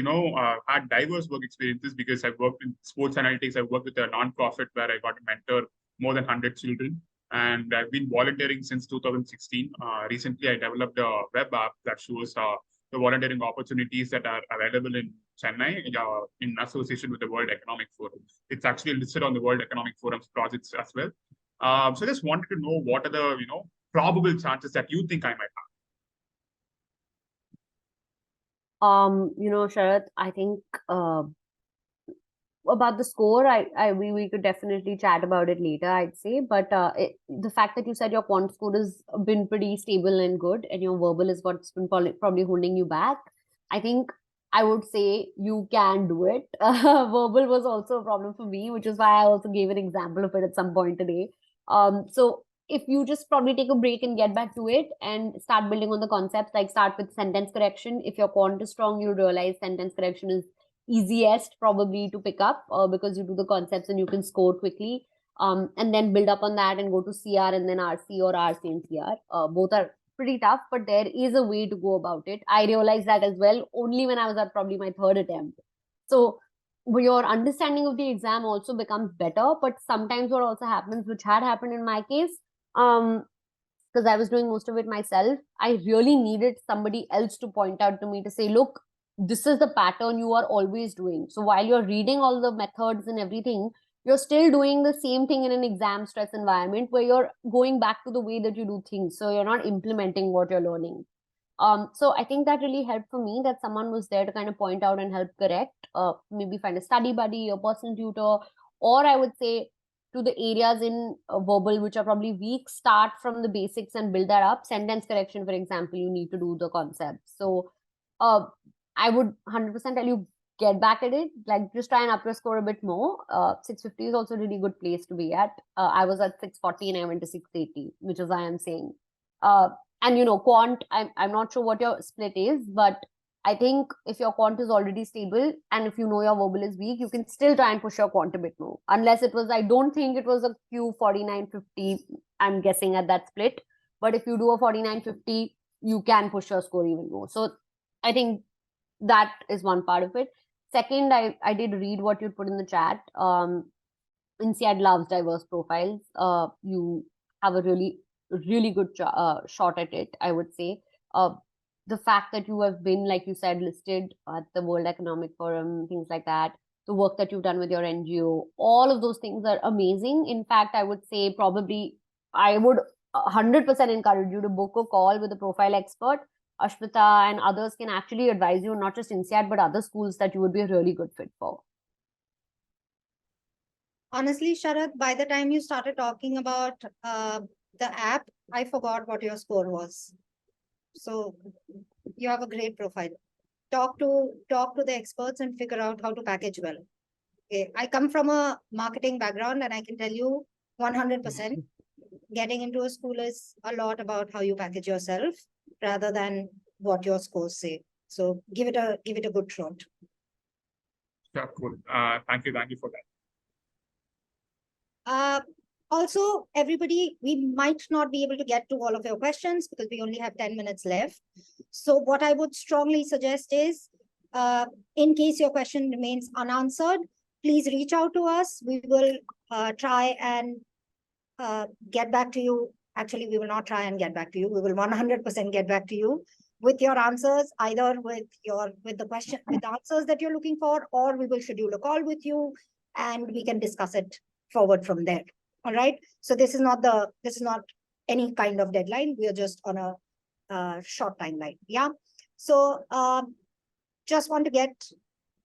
had diverse work experiences because I've worked in sports analytics. I've worked with a nonprofit where I got to mentor more than 100 children, and I've been volunteering since 2016. Recently, I developed a web app that shows the volunteering opportunities that are available in Chennai in association with the World Economic Forum. It's actually listed on the World Economic Forum's projects as well. So I just wanted to know what are the probable chances that you think I might have. Sharath, I think about the score, we could definitely chat about it later, I'd say. But the fact that you said your quant score has been pretty stable and good, and your verbal is what's been probably holding you back, I think I would say you can do it. Verbal was also a problem for me, which is why I also gave an example of it at some point today. So if you just probably take a break and get back to it and start building on the concepts, like start with sentence correction. If your quant is strong, you'll realize sentence correction is easiest probably to pick up because you do the concepts and you can score quickly. And then build up on that and go to CR and then RC or RC and CR. Both are pretty tough, but there is a way to go about it. I realized that as well only when I was at probably my 3rd attempt. So your understanding of the exam also becomes better, but sometimes what also happens, which had happened in my case, because I was doing most of it myself, I really needed somebody else to point out to me to say, look, this is the pattern you are always doing. So while you're reading all the methods and everything, you're still doing the same thing in an exam stress environment where you're going back to the way that you do things. So you're not implementing what you're learning. So I think that really helped for me, that someone was there to kind of point out and help correct, maybe find a study buddy or personal tutor, or I would say to the areas in verbal which are probably weak, start from the basics and build that up. Sentence correction, for example, you need to do the concepts. So I would 100% tell you, get back at it, like just try and up your score a bit more. 650 is also a really good place to be at. I was at 640 and I went to 680, which is why I'm saying. And quant, I'm not sure what your split is, but I think if your quant is already stable and if you know your verbal is weak, you can still try and push your quant a bit more. Unless it was, I don't think it was a Q 4950, I'm guessing at that split. But if you do a 4950, you can push your score even more. So I think that is one part of it. Second, I did read what you put in the chat. INSEAD loves diverse profiles. You have a really good shot at it, I would say. The fact that you have been, like you said, listed at the World Economic Forum, things like that, the work that you've done with your NGO, all of those things are amazing. In fact, I would say probably I would 100% encourage you to book a call with a profile expert. Ashmita and others can actually advise you, not just INSEAD, but other schools that you would be a really good fit for. Honestly, Sharath, by the time you started talking about the app, I forgot what your score was. So you have a great profile. Talk to the experts and figure out how to package well. Okay. I come from a marketing background and I can tell you 100% getting into a school is a lot about how you package yourself rather than what your scores say. So give it a good shot. Yeah, cool. Thank you for that. Also, everybody, we might not be able to get to all of your questions because we only have 10 minutes left. So what I would strongly suggest is, in case your question remains unanswered, please reach out to us. We will try and get back to you. Actually, we will not try and get back to you. We will 100% get back to you with your answers, either with the answers that you're looking for, or we will schedule a call with you and we can discuss it forward from there. All right. So this is not any kind of deadline. We are just on a short timeline. Yeah. So just want to get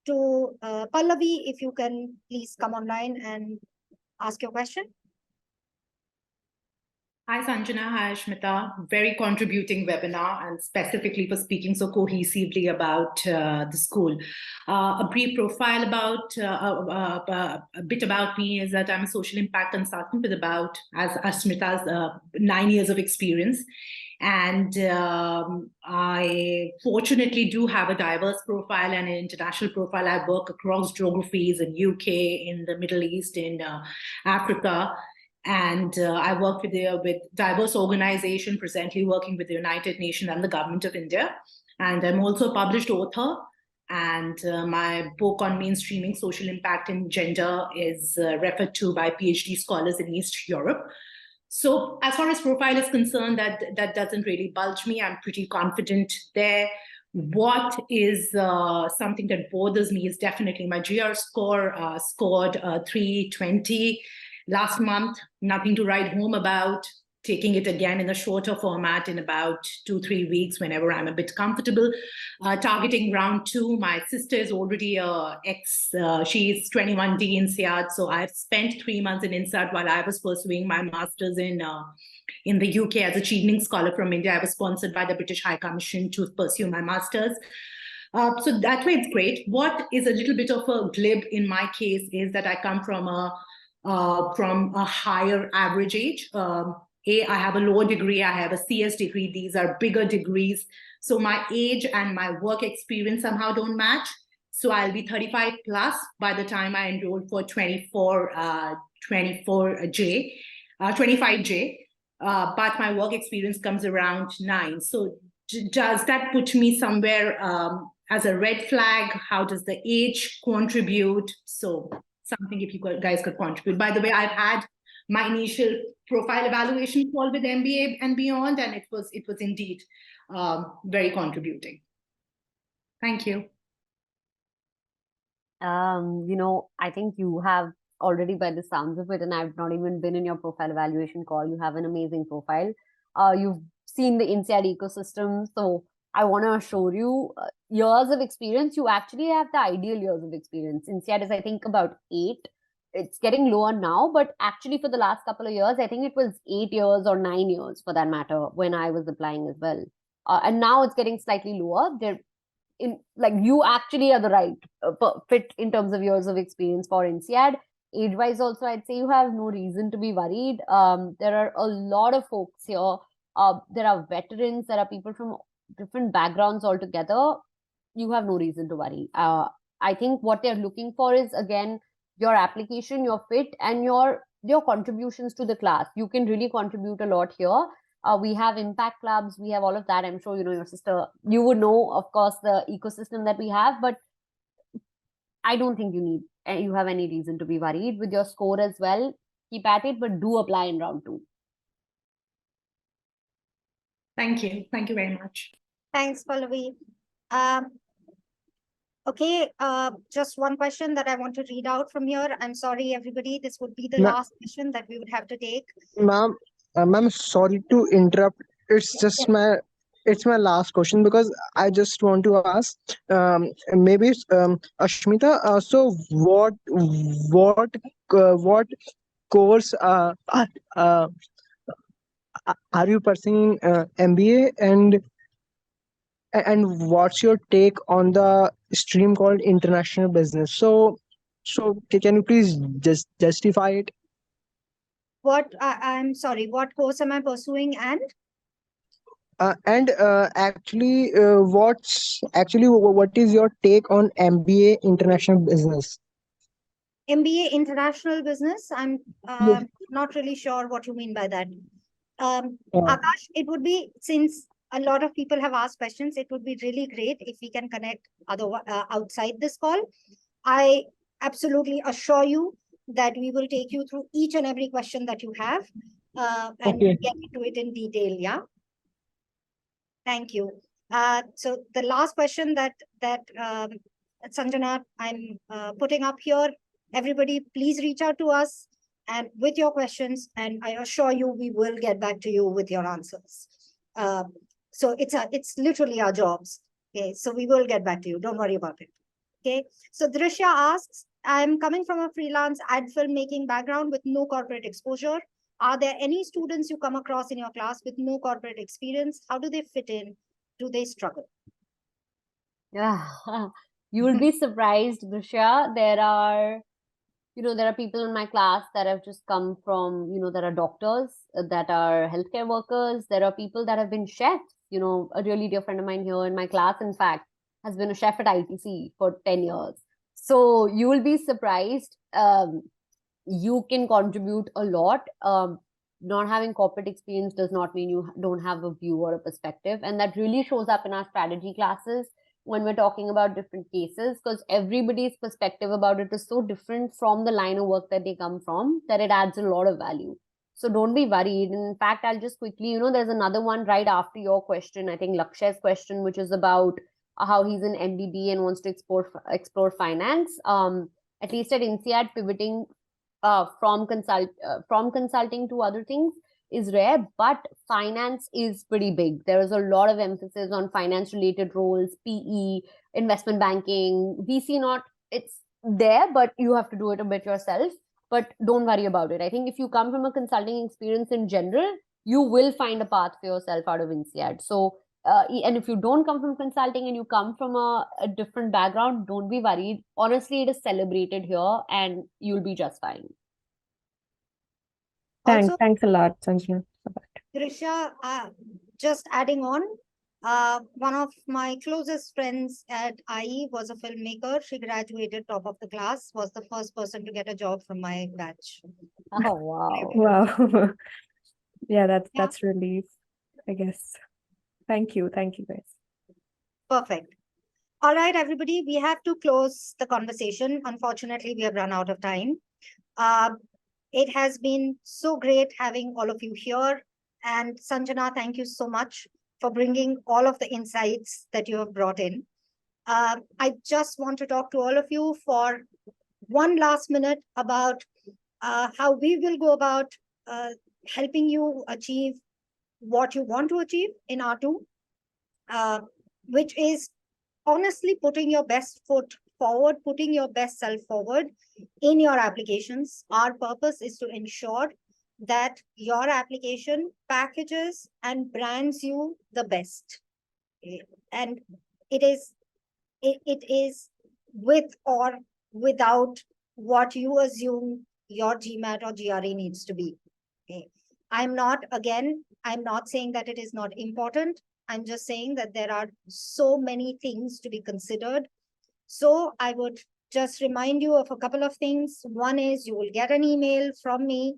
to Pallavi, if you can please come online and ask your question. Hi, Sanjana. Hi, Ashmita. Very contributing webinar, and specifically for speaking so cohesively about the school. A brief profile about a bit about me is that I'm a social impact consultant with about, as Ashmita's, 9 years of experience. And I fortunately do have a diverse profile and an international profile. I work across geographies in UK, in the Middle East, in Africa. And I work with diverse organization, presently working with the United Nations and the Government of India. And I'm also a published author. And my book on mainstreaming social impact and gender is referred to by PhD scholars in East Europe. So as far as profile is concerned, that doesn't really bulge me. I'm pretty confident there. What is something that bothers me is definitely my GR score, scored 320. Last month, nothing to write home about, taking it again in a shorter format in about 2-3 weeks, whenever I'm a bit comfortable. Targeting round 2. My sister is already she's 21D in INSEAD. So I've spent 3 months in INSEAD while I was pursuing my master's in the UK as a Chevening Scholar from India. I was sponsored by the British High Commission to pursue my master's. So that way it's great. What is a little bit of a glib in my case is that I come from a higher average age. I have a law degree, I have a CS degree. These are bigger degrees. So my age and my work experience somehow don't match. So I'll be 35 plus by the time I enroll for 25J. But my work experience comes around 9. So does that put me somewhere as a red flag? How does the age contribute? So something if you guys could contribute. By the way, I've had my initial profile evaluation call with MBA and beyond, and it was indeed very contributing. Thank you. I think you have already, by the sounds of it, and I've not even been in your profile evaluation call, you have an amazing profile. You've seen the INSEAD ecosystem. So I want to assure you, years of experience, you actually have the ideal years of experience. INSEAD is, I think, about 8. It's getting lower now, but actually for the last couple of years, I think it was 8 years or 9 years for that matter when I was applying as well. And now it's getting slightly lower. You actually are the right fit in terms of years of experience for INSEAD. Age-wise also, I'd say you have no reason to be worried. There are a lot of folks here. There are veterans, there are people from different backgrounds altogether. You have no reason to worry. I think what they're looking for is, again, your application, your fit, and your contributions to the class. You can really contribute a lot here. We have impact clubs, we have all of that. I'm sure your sister, you would know, of course, the ecosystem that we have, but I don't think you have any reason to be worried with your score as well. Keep at it, but do apply in round 2. Thank you. Thank you very much. Thanks, Pallavi. Okay, just one question that I want to read out from here. I'm sorry, everybody. This would be the last question that we would have to take. Ma'am, sorry to interrupt. It's just it's my last question because I just want to ask, maybe Ashmita. So what course are you pursuing MBA, and what's your take on the stream called international business? So can you please just justify it? I'm sorry, what course am I pursuing and? What is your take on MBA international business? MBA international business? I'm Yes. not really sure what you mean by that. Yeah. Akash, it would be, since a lot of people have asked questions, it would be really great if we can connect outside this call. I absolutely assure you that we will take you through each and every question that you have and Okay. get into it in detail. Yeah. Thank you. So the last question that Sanjana, I'm putting up here. Everybody, please reach out to us and with your questions, and I assure you we will get back to you with your answers. So it's literally our jobs. Okay, so we will get back to you. Don't worry about it. Okay, so Drishya asks, I'm coming from a freelance ad filmmaking background with no corporate exposure. Are there any students you come across in your class with no corporate experience? How do they fit in? Do they struggle? Yeah, you will be surprised, Drishya. There are people in my class that have just come from, there are doctors, that are healthcare workers. There are people that have been chefs. A really dear friend of mine here in my class, in fact, has been a chef at ITC for 10 years. So you will be surprised. You can contribute a lot. Not having corporate experience does not mean you don't have a view or a perspective. And that really shows up in our strategy classes when we're talking about different cases, because everybody's perspective about it is so different from the line of work that they come from, that it adds a lot of value. So don't be worried. In fact, I'll just quickly, there's another one right after your question, I think Lakshya's question, which is about how he's an MBB and wants to explore finance. At least at INSEAD, pivoting from consulting to other things is rare, but finance is pretty big. There is a lot of emphasis on finance related roles, PE, investment banking, VC. Not, it's there, but you have to do it a bit yourself. But don't worry about it. I think if you come from a consulting experience in general, you will find a path for yourself out of INSEAD. So and if you don't come from consulting and you come from a different background, don't be worried. Honestly, it is celebrated here and you'll be just fine. Thanks a lot, Sanjana. Drishya, just adding on, one of my closest friends at IE was a filmmaker. She graduated top of the class, was the first person to get a job from my batch. Oh, wow. Wow. Yeah, that's relief, I guess. Thank you guys. Perfect. All right, everybody, we have to close the conversation. Unfortunately, we have run out of time. It has been so great having all of you here. And Sanjana, thank you so much for bringing all of the insights that you have brought in. I just want to talk to all of you for one last minute about how we will go about helping you achieve what you want to achieve in R2, which is honestly putting your best foot forward, putting your best self forward in your applications. Our purpose is to ensure that your application packages and brands you the best. And it is with or without what you assume your GMAT or GRE needs to be. Okay. I'm not saying that it is not important. I'm just saying that there are so many things to be considered. So I would just remind you of a couple of things. One is you will get an email from me.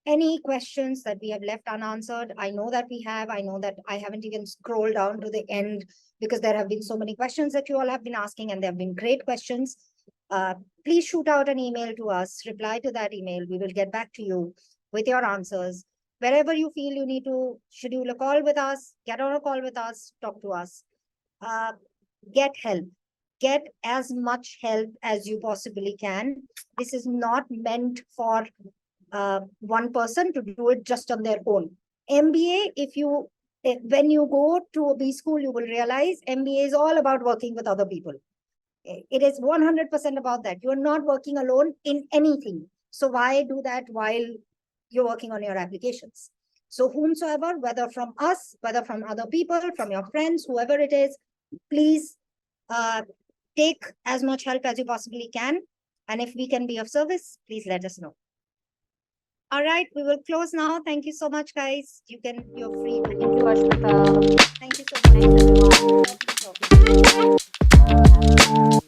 Any questions that we have left unanswered, I know that we have. I know that I haven't even scrolled down to the end because there have been so many questions that you all have been asking, and there have been great questions. Please shoot out an email to us, reply to that email. We will get back to you with your answers. Wherever you feel you need to schedule a call with us, get on a call with us, talk to us. Get help. Get as much help as you possibly can. This is not meant for one person to do it just on their own. MBA, when you go to a B school, you will realize MBA is all about working with other people. It is 100% about that. You're not working alone in anything. So why do that while you're working on your applications? So whomsoever, whether from us, whether from other people, from your friends, whoever it is, please take as much help as you possibly can. And if we can be of service, please let us know. All right, we will close now. Thank you so much, guys. You're free. Thank you, Ashmita. Thank you so much. Thanks, everyone. Lovely talking to you.